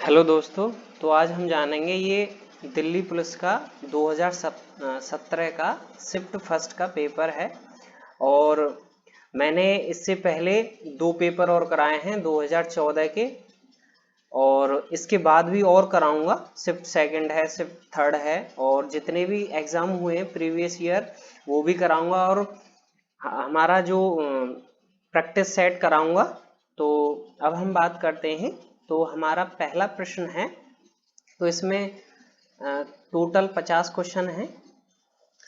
Hello दोस्तों। तो आज हम जानेंगे ये दिल्ली पुलिस का 2017 का शिफ्ट फर्स्ट का पेपर है। और मैंने इससे पहले दो पेपर और कराए हैं 2014 के, और इसके बाद भी और कराऊंगा। शिफ्ट सेकंड है, शिफ्ट थर्ड है, और जितने भी एग्जाम हुए हैं प्रीवियस ईयर वो भी कराऊंगा, और हमारा जो प्रैक्टिस सेट कराऊंगा। तो अब हम बात करते हैं। तो हमारा पहला प्रश्न है, तो इसमें टोटल 50 क्वेश्चन हैं,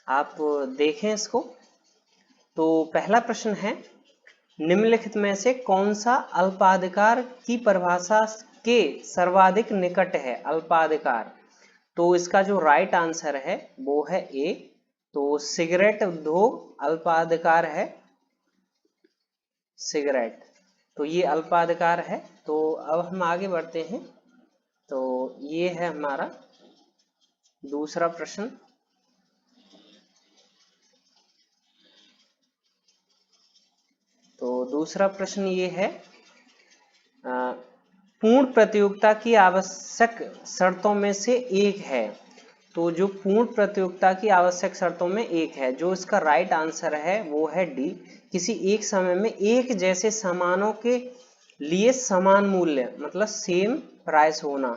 आप देखें इसको। तो पहला प्रश्न है, निम्नलिखित में से कौन सा अल्पाधिकार की परिभाषा के सर्वाधिक निकट है? अल्पाधिकार, तो इसका जो राइट आंसर है वो है ए। तो सिगरेट उद्योग अल्पाधिकार है, सिगरेट, तो ये अल्पाधिकार है। तो अब हम आगे बढ़ते हैं। तो ये है हमारा दूसरा प्रश्न। तो दूसरा प्रश्न ये है, पूर्ण प्रतियोगिता की आवश्यक शर्तों में से एक है। तो जो पूर्ण प्रतियोगिता की आवश्यक शर्तों में एक है, जो इसका राइट आंसर है वो है डी। किसी एक समय में एक जैसे सामानों के लिए समान मूल्य, मतलब सेम प्राइस होना।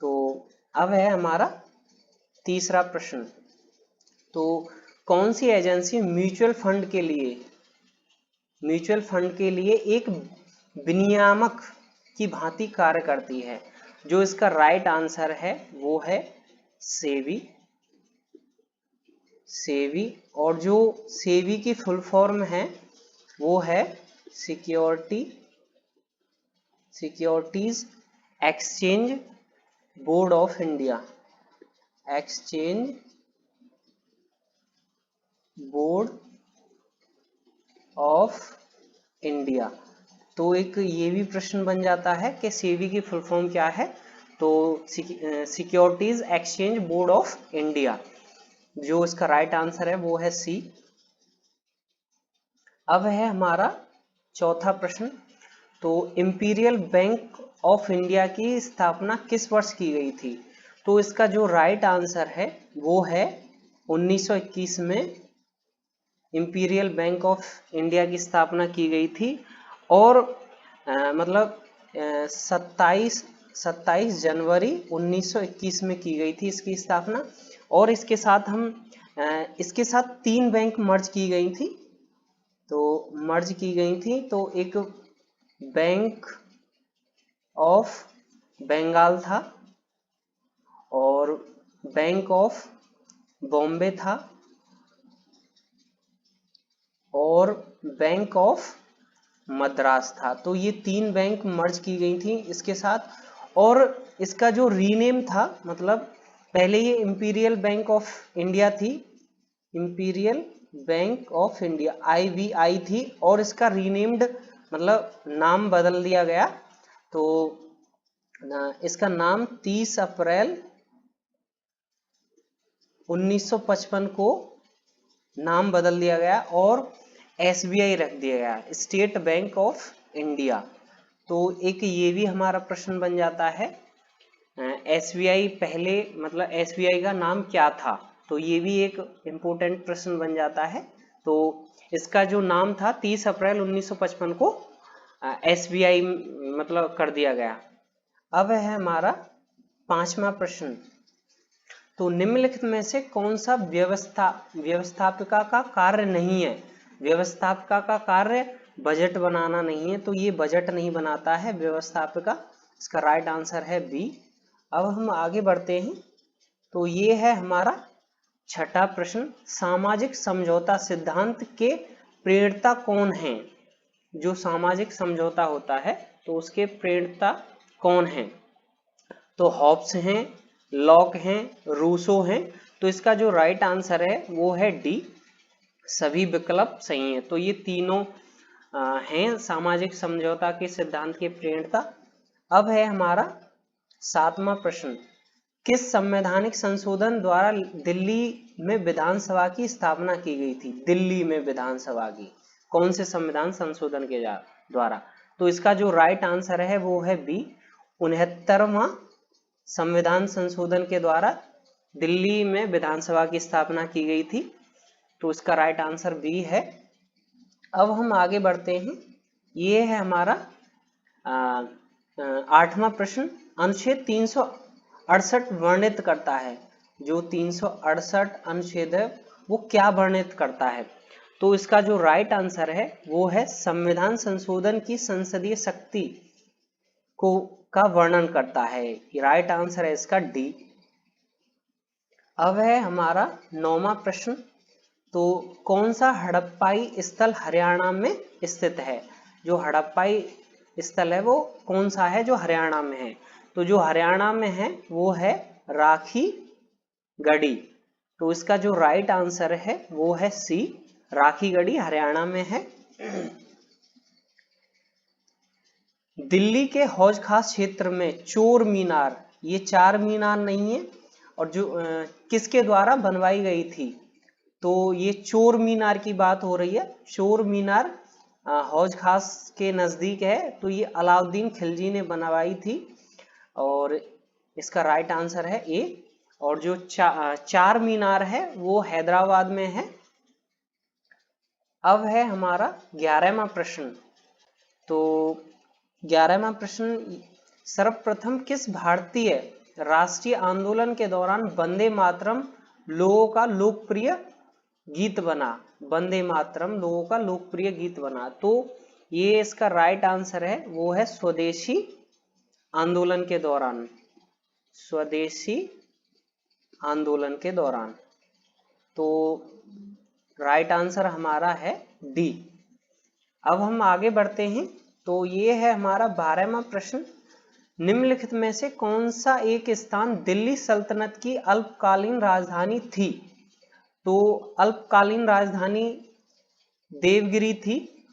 तो अब है हमारा तीसरा प्रश्न। तो कौन सी एजेंसी म्यूचुअल फंड के लिए एक विनियामक की भांति कार्य करती है? जो इसका राइट आंसर है वो है सेबी। और जो सेबी की फुल फॉर्म है वो है securities exchange board of India. Exchange board of India. तो एक ये भी प्रश्न बन जाता है कि सेबी की फुल फॉर्म क्या है? तो securities exchange board of India. जो इसका राइट आंसर है वो है सी। अब है हमारा चौथा प्रश्न। तो इंपीरियल बैंक ऑफ इंडिया की स्थापना किस वर्ष की गई थी? तो इसका जो राइट आंसर है वो है 1921 में इंपीरियल बैंक ऑफ इंडिया की स्थापना की गई थी। और मतलब 27 जनवरी 1921 में की गई थी इसकी स्थापना। और इसके साथ 3 बैंक मर्ज की गई थी। तो एक बैंक ऑफ बंगाल था, और बैंक ऑफ बॉम्बे था, और बैंक ऑफ मद्रास था। तो ये 3 बैंक मर्ज की गई थी इसके साथ। और इसका जो रीनेम था, मतलब पहले ये इंपीरियल बैंक ऑफ इंडिया थी, imperial bank of India IBI थी, और इसका रीनेम्ड मतलब नाम बदल दिया गया। तो इसका नाम 30 अप्रैल 1955 को नाम बदल दिया गया, और SBI रख दिया गया, स्टेट बैंक ऑफ इंडिया। तो एक ये भी हमारा प्रश्न बन जाता है, SBI पहले मतलब SBI का नाम क्या था? तो ये भी एक इम्पोर्टेंट प्रश्न बन जाता है। तो इसका जो नाम था 30 अप्रैल 1955 को SBI मतलब कर दिया गया। अब है हमारा पांचवा प्रश्न। तो निम्नलिखित में से कौन सा व्यवस्थापिका का कार्य नहीं है? व्यवस्थापिका का कार्य बजट बनाना नहीं है, तो ये बजट नहीं बनाता है व्यवस्थापिका। इसका राइट आंसर है बी। अब हम आगे बढ़ते हैं। तो ये है हमारा छठा प्रश्न। सामाजिक समझौता सिद्धांत के प्रणेता कौन है? जो सामाजिक समझौता होता है तो उसके प्रणेता कौन है? तो हॉब्स हैं, लॉक हैं, रूसो हैं। तो इसका जो राइट आंसर है वो है डी। सभी विकल्प सही हैं। तो ये तीनों हैं सामाजिक समझौता के सिद्धांत के प्रणेता। अब है हमारा सातवां प्रश्न। किस संवैधानिक संशोधन द्वारा दिल्ली में विधानसभा की स्थापना की गई थी? दिल्ली में विधानसभा की कौन से संविधान संशोधन के द्वारा? तो इसका जो राइट आंसर है वो है बी। 69वां संविधान संशोधन के द्वारा दिल्ली में विधानसभा की स्थापना की गई थी, तो इसका राइट आंसर बी है। अब हम आगे बढ़ते हैं। ये है हमारा 8वां प्रश्न। अनुच्छेद 368 वर्णित करता है, जो 368 अनुच्छेद है वो क्या वर्णित करता है? तो इसका जो राइट आंसर है वो है संविधान संशोधन की संसदीय शक्ति को का वर्णन करता है। राइट आंसर है इसका डी। अब है हमारा 9वां प्रश्न। तो कौन सा हड़प्पाई स्थल हरियाणा में स्थित है? जो हड़प्पाई स्थल है वो कौन सा है जो हरियाणा में है? तो जो हरियाणा में है वो है राखी गढ़ी। तो इसका जो राइट आंसर है वो है सी, राखी गढ़ी हरियाणा में है। दिल्ली के हौज खास क्षेत्र में चोर मीनार, ये 4 मीनार नहीं है, और जो किसके द्वारा बनवाई गई थी? तो ये चोर मीनार की बात हो रही है। चोर मीनार हौज खास के नजदीक है, तो ये अलाउद्दीन खिलजी ने बनवाई थी, और इसका राइट आंसर है ए। और जो चार मीनार है वो हैदराबाद में है। अब है हमारा 11वां प्रश्न। तो 11वां प्रश्न, सर्वप्रथम किस भारतीय राष्ट्रीय आंदोलन के दौरान वंदे मातरम लोगों का लोकप्रिय गीत बना? वंदे मातरम लोगों का लोकप्रिय गीत बना, तो ये इसका राइट आंसर है वो है स्वदेशी आंदोलन के दौरान। स्वदेशी आंदोलन के दौरान, तो राइट आंसर हमारा है डी। अब हम आगे बढ़ते हैं। तो ये है हमारा 12वां प्रश्न। निम्नलिखित में से कौन सा एक स्थान दिल्ली सल्तनत की अल्पकालीन राजधानी थी? तो अल्पकालीन राजधानी देवगिरी थी।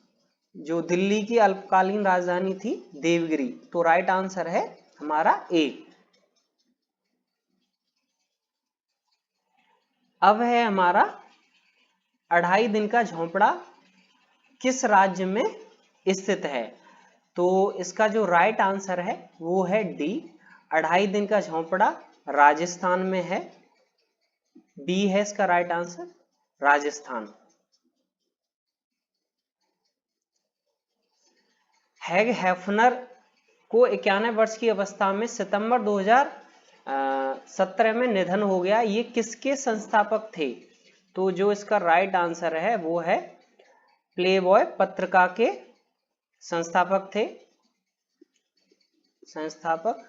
जो दिल्ली की अल्पकालीन राजधानी थी देवगिरी, तो राइट आंसर है हमारा ए। अब है हमारा 2.5 दिन का झोंपड़ा किस राज्य में स्थित है? तो इसका जो राइट आंसर है वो है डी। 2.5 दिन का झोंपड़ा राजस्थान में है। डी है इसका राइट आंसर, राजस्थान। हैग हेफनर को 91 वर्ष की अवस्था में सितंबर 2017 में निधन हो गया। ये किसके संस्थापक थे? तो जो इसका राइट आंसर है वो है प्लेबॉय पत्रिका के संस्थापक थे। संस्थापक,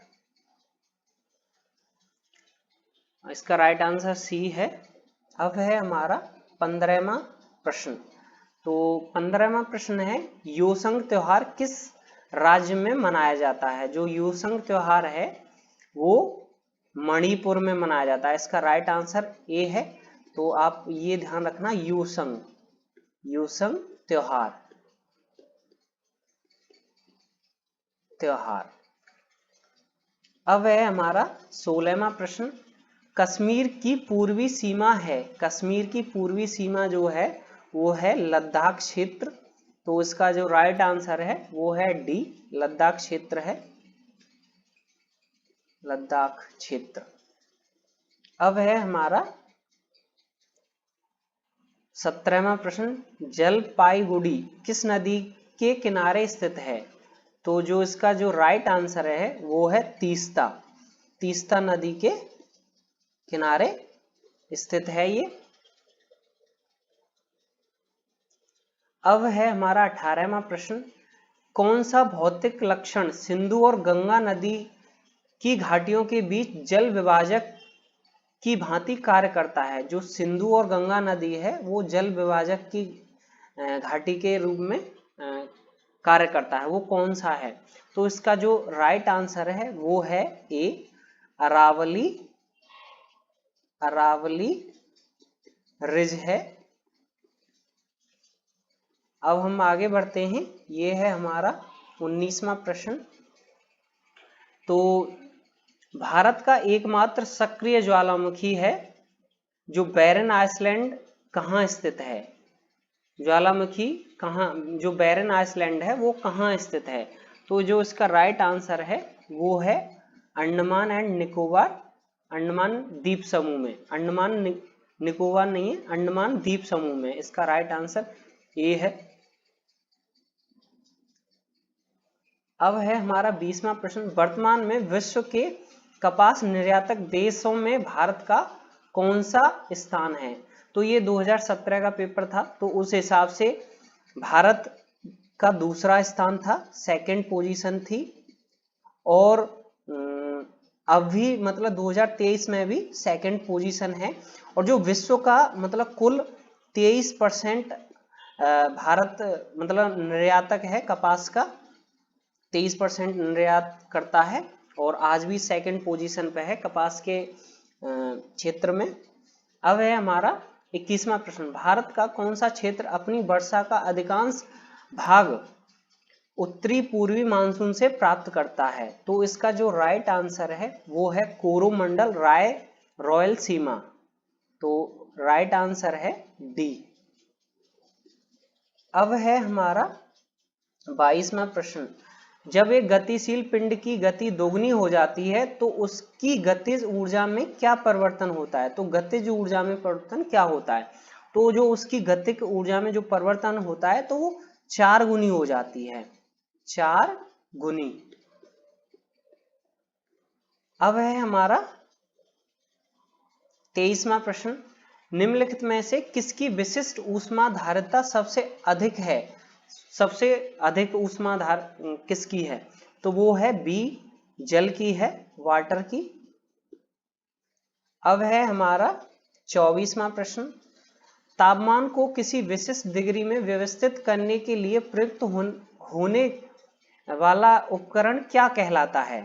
इसका राइट आंसर सी है। अब है हमारा 15वां प्रश्न। तो 15वां प्रश्न है, योसंग त्योहार किस राज्य में मनाया जाता है? जो योसंग त्योहार है वो मणिपुर में मनाया जाता है। इसका राइट आंसर ए है। तो आप ये ध्यान रखना, योसंग त्योहार। अब है हमारा 16वां प्रश्न। कश्मीर की पूर्वी सीमा है, कश्मीर की पूर्वी सीमा जो है वो है लद्दाख क्षेत्र। तो इसका जो राइट आंसर है वो है डी, लद्दाख क्षेत्र है, लद्दाख क्षेत्र। अब है हमारा 17वां प्रश्न। जलपाईगुड़ी किस नदी के किनारे स्थित है? तो जो इसका जो राइट आंसर है वो है तीस्ता, तीस्ता नदी के किनारे स्थित है ये। अब है हमारा 18वां प्रश्न। कौन सा भौतिक लक्षण सिंधु और गंगा नदी की घाटियों के बीच जल विभाजक की भांति कार्य करता है? जो सिंधु और गंगा नदी है वो जल विभाजक की घाटी के रूप में कार्य करता है, वो कौन सा है? तो इसका जो राइट आंसर है वो है ए, अरावली, अरावली रिज है। अब हम आगे बढ़ते हैं। ये है हमारा 19वां प्रश्न। तो भारत का एकमात्र सक्रिय ज्वालामुखी है जो बैरन आइसलैंड कहाँ स्थित है? ज्वालामुखी कहाँ, जो बैरन आइसलैंड है वो कहाँ स्थित है? तो जो इसका राइट आंसर है वो है अंडमान एंड निकोबार, अंडमान द्वीप समूह में। अंडमान निकोबार नहीं है, अंडमान द्वीप समूह में। इसका राइट आंसर ये है। अब है हमारा 20वां प्रश्न। वर्तमान में विश्व के कपास निर्यातक देशों में भारत का कौन सा स्थान है? तो ये 2017 का पेपर था, तो उस हिसाब से भारत का दूसरा स्थान था, सेकंड पोजीशन थी। और अभी मतलब 2023 में भी सेकंड पोजीशन है। और जो विश्व का मतलब कुल 23% भारत मतलब निर्यातक है कपास का, 23% निर्यात करता है और आज भी सेकंड पोजीशन पे है कपास के क्षेत्र में। अब है हमारा 21वां प्रश्न। भारत का कौन सा क्षेत्र अपनी वर्षा का अधिकांश भाग उत्तरी पूर्वी मानसून से प्राप्त करता है? तो इसका जो राइट आंसर है वो है कोरोमंडल रॉयल सीमा। तो राइट आंसर है डी। अब है हमारा 22वां प्रश्न। जब एक गतिशील पिंड की गति दोगुनी हो जाती है तो उसकी गतिज ऊर्जा में क्या परिवर्तन होता है? तो गतिज ऊर्जा में परिवर्तन क्या होता है? तो जो उसकी गतिज ऊर्जा में जो परिवर्तन होता है तो वो 4 गुनी हो जाती है, 4 गुनी। अब है हमारा 23वां प्रश्न। निम्नलिखित में से किसकी विशिष्ट ऊष्माधारिता सबसे अधिक है? सबसे अधिक ऊष्माधार किसकी है? तो वो है बी, जल की है, वाटर की। अब है हमारा 24वां प्रश्न। तापमान को किसी विशिष्ट डिग्री में व्यवस्थित करने के लिए प्रयुक्त होने वाला उपकरण क्या कहलाता है?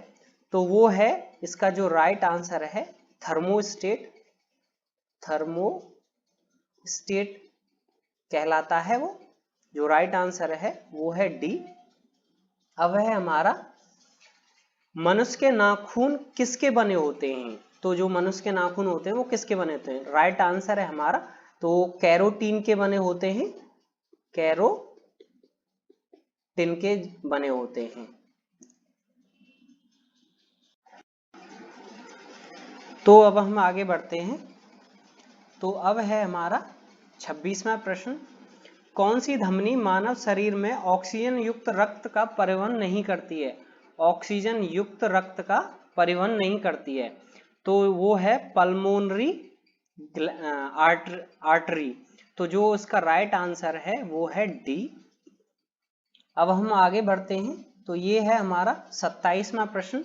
तो वो है, इसका जो राइट आंसर है थर्मोस्टेट। थर्मोस्टेट कहलाता है वो। जो राइट आंसर है वो है डी। अब है हमारा मनुष्य के नाखून किसके बने होते हैं? तो जो मनुष्य के नाखून होते हैं वो किसके बने होते हैं? राइट आंसर है हमारा तो कैरोटीन के बने होते हैं, कैरोटीन के बने होते हैं। तो अब हम आगे बढ़ते हैं। तो अब है हमारा 26वां प्रश्न। कौन सी धमनी मानव शरीर में ऑक्सीजन युक्त रक्त का परिवहन नहीं करती है? ऑक्सीजन युक्त रक्त का परिवहन नहीं करती है, तो वो है पल्मोनरी आर्टरी। तो जो इसका राइट आंसर है वो है डी। अब हम आगे बढ़ते हैं। तो ये है हमारा 27वां प्रश्न।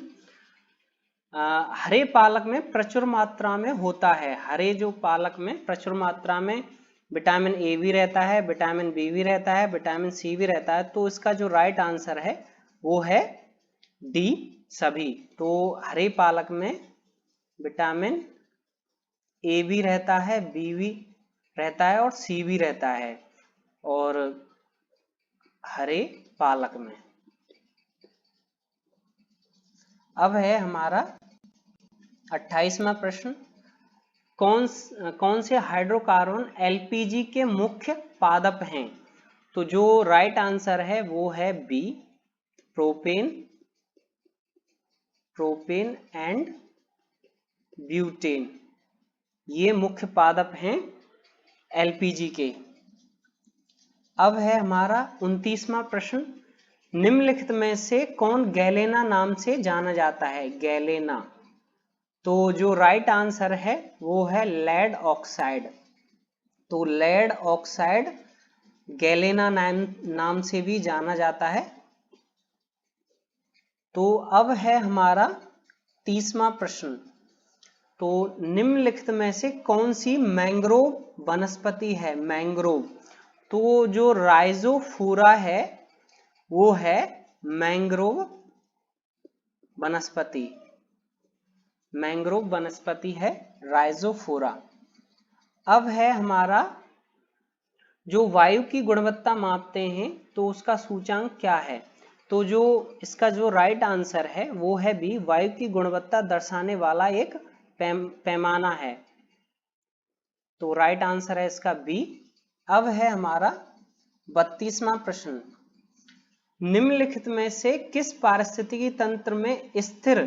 हरे पालक में प्रचुर मात्रा में होता है, हरे जो पालक में प्रचुर मात्रा में विटामिन ए भी रहता है, विटामिन बी भी रहता है, विटामिन सी भी रहता है। तो इसका जो राइट आंसर है वो है डी, सभी। तो हरे पालक में विटामिन ए भी रहता है, बी भी रहता है और सी भी रहता है, और हरे पालक में। अब है हमारा 28वां प्रश्न। कौन से हाइड्रोकार्बन एलपीजी के मुख्य पादप हैं? तो जो राइट आंसर है वो है बी, प्रोपेन एंड ब्यूटेन। ये मुख्य पादप हैं एलपीजी के। अब है हमारा 29वां प्रश्न। निम्नलिखित में से कौन गैलेना नाम से जाना जाता है? गैलेना। तो जो राइट आंसर है वो है लेड ऑक्साइड। तो लेड ऑक्साइड गैलेना नाम से भी जाना जाता है। तो अब है हमारा 30वां प्रश्न। तो निम्नलिखित में से कौन सी मैंग्रोव वनस्पति है? मैंग्रोव। तो जो राइजोफोरा है वो है मैंग्रोव वनस्पति। मैंग्रोव वनस्पति है राइजोफोरा। अब है हमारा जो वायु की गुणवत्ता मापते हैं तो उसका सूचांक क्या है? तो जो इसका जो राइट आंसर है वो है बी, वायु की गुणवत्ता दर्शाने वाला एक पैमाना है। तो राइट आंसर है इसका बी। अब है हमारा 32वां प्रश्न, निम्नलिखित में से किस पारिस्थितिकी तंत्र में स्थिर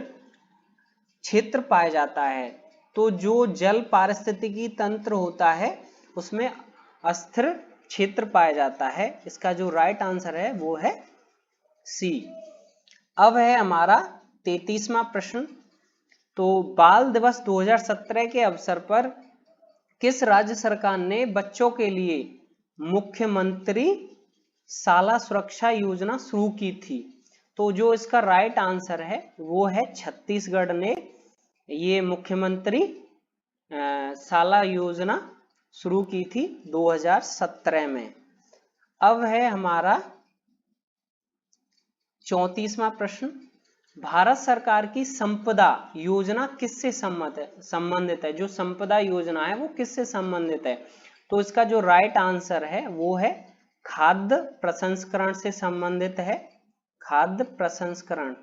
क्षेत्र पाया जाता है? तो जो जल पारिस्थितिकी तंत्र होता है उसमें अस्थिर क्षेत्र पाया जाता है। इसका जो राइट आंसर है वो है सी। अब है हमारा 33वां प्रश्न, तो बाल दिवस 2017 के अवसर पर किस राज्य सरकार ने बच्चों के लिए मुख्यमंत्री शाला सुरक्षा योजना शुरू की थी? तो जो इसका राइट आंसर है वो है छत्तीसगढ़ ने ये मुख्यमंत्री शाला योजना शुरू की थी 2017 में। अब है हमारा 34वां प्रश्न, भारत सरकार की संपदा योजना किससे संबंधित है? जो संपदा योजना है वो किससे संबंधित है? तो इसका जो राइट आंसर है वो है खाद्य प्रसंस्करण से संबंधित है। खाद्य प्रसंस्करण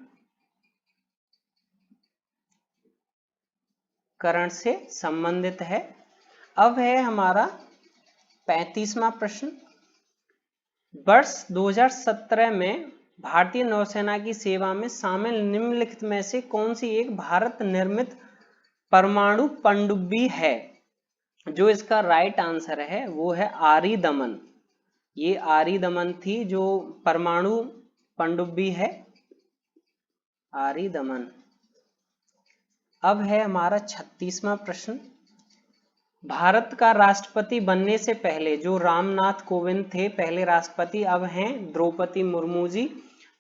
से संबंधित है। अब है हमारा 35वां प्रश्न, वर्ष 2017 में भारतीय नौसेना की सेवा में शामिल निम्नलिखित में से कौन सी एक भारत निर्मित परमाणु पनडुब्बी है? जो इसका राइट आंसर है वो है आरी दमन। ये आरी दमन थी जो परमाणु पनडुब्बी है, आरी दमन। अब है हमारा 36वां प्रश्न, भारत का राष्ट्रपति बनने से पहले जो रामनाथ कोविंद थे पहले राष्ट्रपति, अब हैं द्रौपदी मुर्मू जी।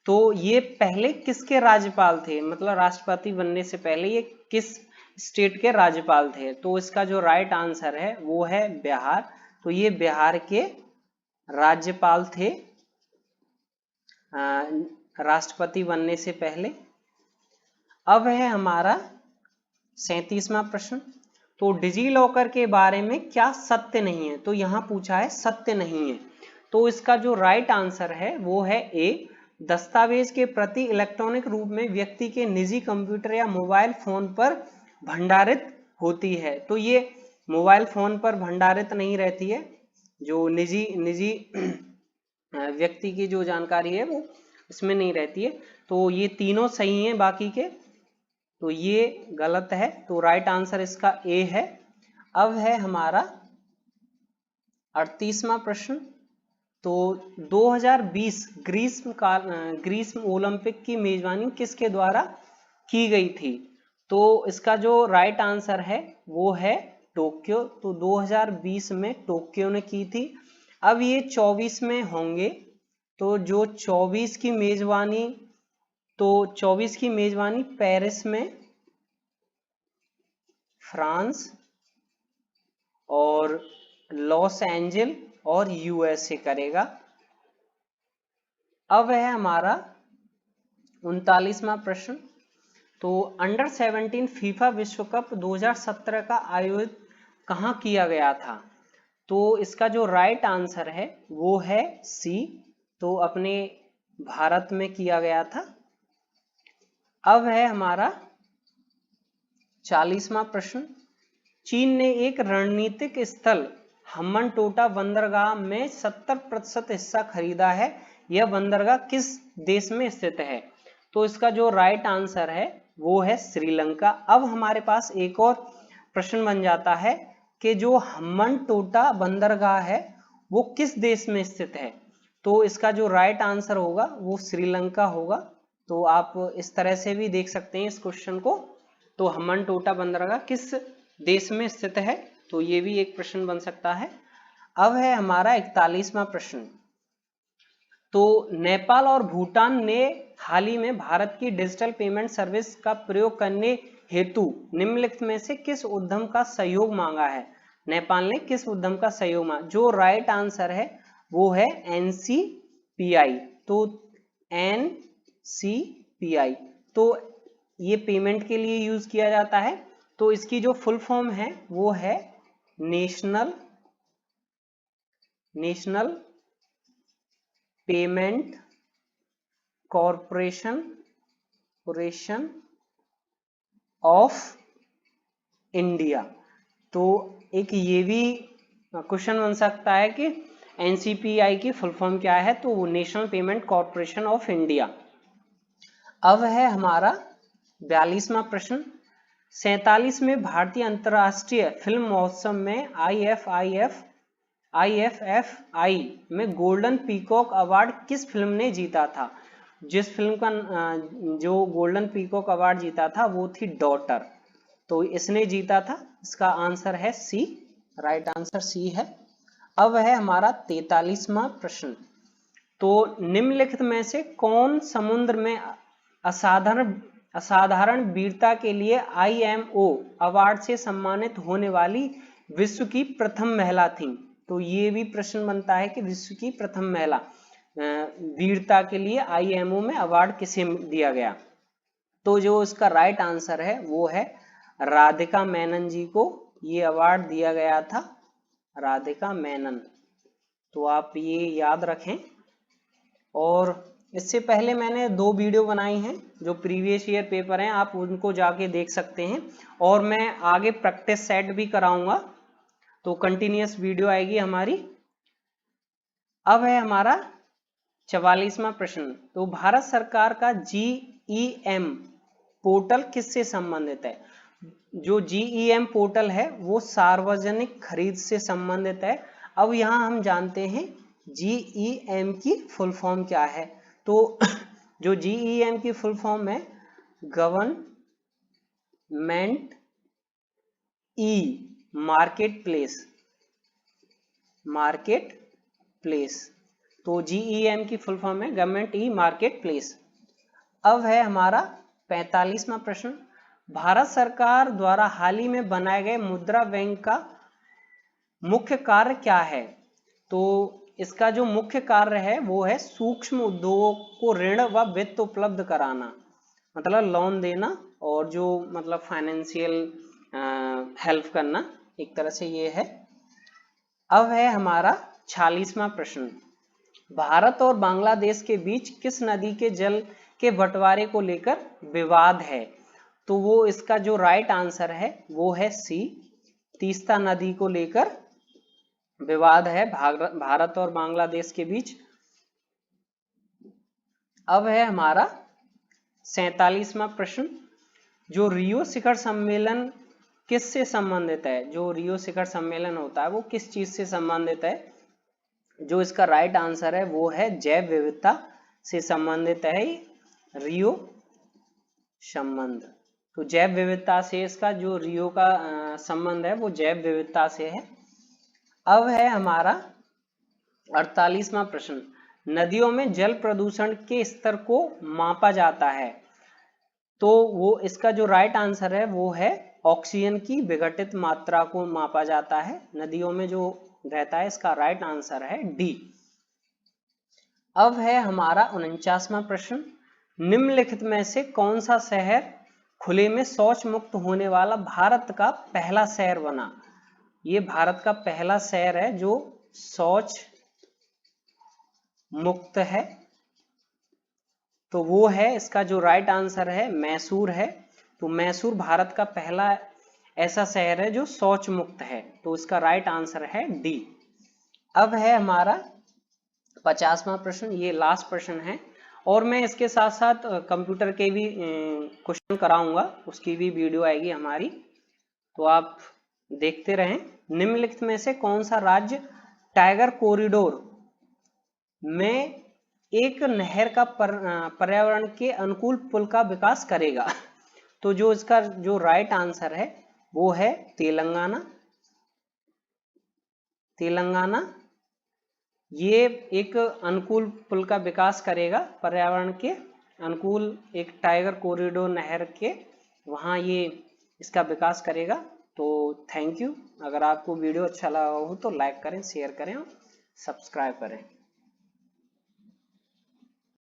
तो ये पहले किसके राज्यपाल थे? मतलब राष्ट्रपति बनने से पहले ये किस स्टेट के राज्यपाल थे? तो इसका जो राइट आंसर है वो है बिहार। तो ये बिहार के राज्यपाल थे राष्ट्रपति बनने से पहले। अब है हमारा 37वां प्रश्न, तो डिजी लॉकर के बारे में क्या सत्य नहीं है? तो यहां पूछा है सत्य नहीं है। तो इसका जो राइट आंसर है वो है ए, दस्तावेज के प्रति इलेक्ट्रॉनिक रूप में व्यक्ति के निजी कंप्यूटर या मोबाइल फोन पर भंडारित होती है। तो ये मोबाइल फोन पर भंडारित नहीं रहती है, जो निजी व्यक्ति की जो जानकारी है वो इसमें नहीं रहती है। तो ये तीनों सही हैं बाकी के, तो ये गलत है। तो राइट आंसर इसका ए है। अब है हमारा 38वां प्रश्न, तो 2020 ग्रीष्म ओलंपिक की मेजबानी किसके द्वारा की गई थी? तो इसका जो राइट आंसर है वो है टोक्यो। तो 2020 में टोक्यो ने की थी। अब ये 24 में होंगे। तो जो 24 की मेजबानी, तो 24 की मेजबानी पेरिस में फ्रांस और लॉस एंजल और यूएसए करेगा। अब है हमारा 39वां प्रश्न, तो अंडर 17 फीफा विश्व कप 2017 का आयोजित कहां किया गया था? तो इसका जो राइट आंसर है वो है सी, तो अपने भारत में किया गया था। अब है हमारा 40वां प्रश्न, चीन ने एक रणनीतिक स्थल हम्बनटोटा बंदरगाह में 70% हिस्सा खरीदा है। यह बंदरगाह किस देश में स्थित है? तो इसका जो राइट आंसर है वो है श्रीलंका। अब हमारे पास एक और प्रश्न बन जाता है कि जो हम्बनटोटा बंदरगाह है वो किस देश में स्थित है? तो इसका जो राइट आंसर होगा वो श्रीलंका होगा। तो आप इस तरह से भी देख सकते हैं इस क्वेश्चन को। तो हम्बनटोटा बंदरगाह किस देश में स्थित है? तो ये भी एक प्रश्न बन सकता है। अब है हमारा 41वां प्रश्न, तो नेपाल और भूटान ने हाल ही में भारत की डिजिटल पेमेंट सर्विस का प्रयोग करने हेतु निम्नलिखित में से किस उद्यम का सहयोग मांगा है? नेपाल ने किस उद्यम का सहयोग मांगा? जो राइट आंसर है वो है NCPI। तो NCPI तो ये पेमेंट के लिए यूज किया जाता है। तो इसकी जो फुल फॉर्म है वो है national payment corporation of India. तो एक ये भी क्वेश्चन बन सकता है कि NCPI की फुल फॉर्म क्या है? तो वो national payment corporation of India. अब है हमारा 42वां प्रश्न। 47वें भारतीय अंतर्राष्ट्रीय फिल्म महोत्सव में IFFI में गोल्डन पीकॉक अवार्ड किस फिल्म ने जीता था? जिस फिल्म का जो गोल्डन पीकॉक अवार्ड जीता था वो थी डॉटर, तो इसने जीता था। इसका आंसर है सी, राइट आंसर सी है। अब है हमारा 43वां प्रश्न। तो निम्नलिखित में से कौन समुद्र में असाधारण वीरता के लिए IMO अवार्ड से सम्मानित होने वाली विश्व की प्रथम महिला थी? तो ये भी प्रश्न बनता है कि विश्व की प्रथम महिला वीरता के लिए IMO में अवार्ड किसे दिया गया? तो जो इसका राइट आंसर है वो है राधिका मेनन जी को ये अवार्ड दिया गया था, राधिका मेनन। तो आप ये याद रखें। और इससे पहले मैंने 2 वीडियो बनाई हैं जो प्रीवियस ईयर पेपर हैं, आप उनको जाके देख सकते हैं। और मैं आगे प्रैक्टिस सेट भी कराऊंगा, तो कंटिन्यूअस वीडियो आएगी हमारी। अब है हमारा 44वां प्रश्न। तो भारत सरकार का GEM पोर्टल किससे संबंधित है? जो GEM पोर्टल है वो सार्वजनिक खरीद से संबंधित है। अब यहां हम जानते हैं GEM की फुल फॉर्म क्या है। तो जो GEM की फुल फॉर्म है गवर्नमेंट मार्केट प्लेस। तो GEM की फुल फॉर्म है गवर्नमेंट मार्केट प्लेस। अब है हमारा 45वां प्रश्न। भारत सरकार द्वारा हाल ही में बनाए गए मुद्रा बैंक का मुख्य कार्य क्या है? तो इसका जो मुख्य कार्य है वो है सूक्ष्म उद्योगों को ऋण व वित्त उपलब्ध कराना, मतलब लोन देना और जो मतलब फाइनेंशियल हेल्प करना, एक तरह से ये है। अब है हमारा 46वां प्रश्न। भारत और बांग्लादेश के बीच किस नदी के जल के बंटवारे को लेकर विवाद है? तो वो इसका जो राइट आंसर है वो है सी, तीस्ता नदी को लेकर विवाद है भारत और बांग्लादेश के बीच। अब है हमारा 47वां प्रश्न। जो रियो शिखर सम्मेलन किससे संबंधित है? जो रियो शिखर सम्मेलन होता है वो किस चीज से संबंधित है? जो इसका राइट आंसर है वो है जैव विविधता से संबंधित है रियो संबंध। तो जैव विविधता से इसका जो रियो का संबंध है वो जैव विविधता से है। अब है हमारा 48वां प्रश्न। नदियों में जल प्रदूषण के स्तर को मापा जाता है, तो वो इसका जो राइट आंसर है वो है ऑक्सीजन की विघटित मात्रा को मापा जाता है नदियों में जो रहता है। इसका राइट आंसर है डी। अब है हमारा 49वां प्रश्न। निम्नलिखित में से कौन सा शहर खुले में शौच मुक्त होने वाला भारत का पहला शहर बना? ये भारत का पहला शहर है जो शौच मुक्त है, तो वो है इसका जो राइट आंसर है मैसूर है। तो मैसूर भारत का पहला ऐसा शहर है जो शौच मुक्त है, तो इसका राइट आंसर है डी। अब है हमारा 50वां प्रश्न, ये लास्ट प्रश्न है और मैं इसके साथ साथ कंप्यूटर के भी क्वेश्चन कराऊंगा, उसकी भी वीडियो आएगी हमारी, तो आप देखते रहें। निम्नलिखित में से कौन सा राज्य टाइगर कॉरिडोर में एक नहर का पर्यावरण के अनुकूल पुल का विकास करेगा? तो जो इसका जो राइट आंसर है वो है तेलंगाना। ये एक अनुकूल पुल का विकास करेगा, पर्यावरण के अनुकूल एक टाइगर कॉरिडोर नहर के वहां ये इसका विकास करेगा। तो थैंक यू। अगर आपको वीडियो अच्छा लगा हो तो लाइक करें, शेयर करें और सब्सक्राइब करें।